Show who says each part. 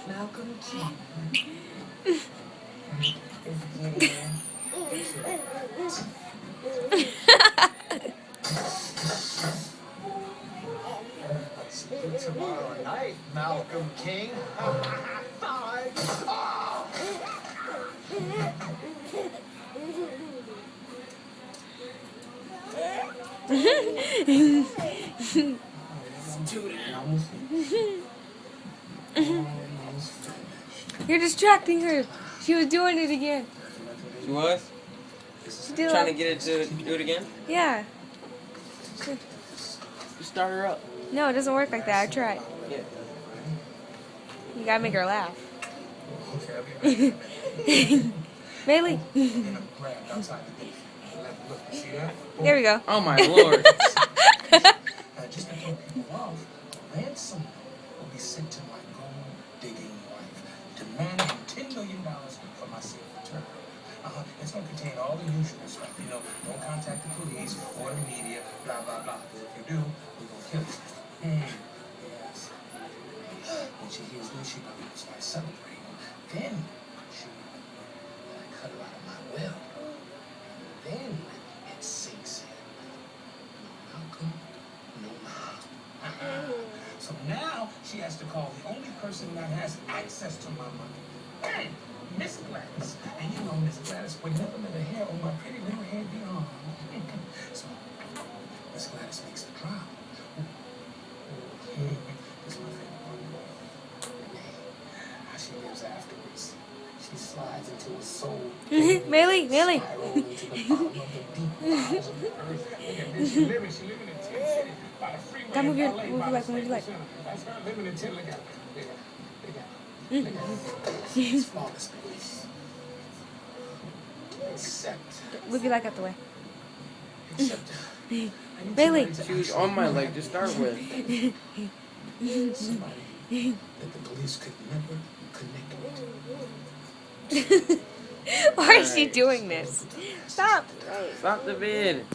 Speaker 1: Malcolm King. Tomorrow night, Malcolm King. Fine. Oh!
Speaker 2: You're distracting her. She was doing it again.
Speaker 3: She was?
Speaker 2: She did
Speaker 3: Trying to get it to do it again?
Speaker 2: Yeah.
Speaker 3: Just start her up.
Speaker 2: No, it doesn't work like that. I tried.
Speaker 3: Yeah.
Speaker 2: You gotta make her laugh.
Speaker 1: Okay,
Speaker 2: Bailey.
Speaker 1: There
Speaker 2: There we go.
Speaker 3: Oh my lord.
Speaker 1: Just to throw people off, ransom will be sent to my gold-digging wife, demanding $10 million for my safe return. It's going to contain all the usual stuff, you know, don't contact the police or the media, blah, blah, blah. Because if you do, we're going to kill you. Yes. When she hears this, she probably will start celebrating. Then she cut her out of my will. Then it sinks in. No Malcolm, no mom. So now she has to call the only person that has access to my money. Miss Gladys. And you know Miss Gladys would never let a hair on my pretty little head be on. So Miss Gladys makes the drop. This is my favorite part. How she lives afterwards. She slides into a soul.
Speaker 2: Bailey.
Speaker 1: Spiral into the bottom of the deep bowels of the earth. And she living in Tent City by the freeway.
Speaker 2: Come move your,
Speaker 1: LA,
Speaker 2: move
Speaker 1: by
Speaker 2: your
Speaker 1: the
Speaker 2: leg, move your leg.
Speaker 1: Staples Center. That's her living in Tent. Look at it's flawless, please. Except
Speaker 2: Move your leg out the way.
Speaker 1: Bailey.
Speaker 3: She was on my leg to start with.
Speaker 1: Somebody that the police could never connect with.
Speaker 2: Why is she doing this? Stop.
Speaker 3: Stop the vid.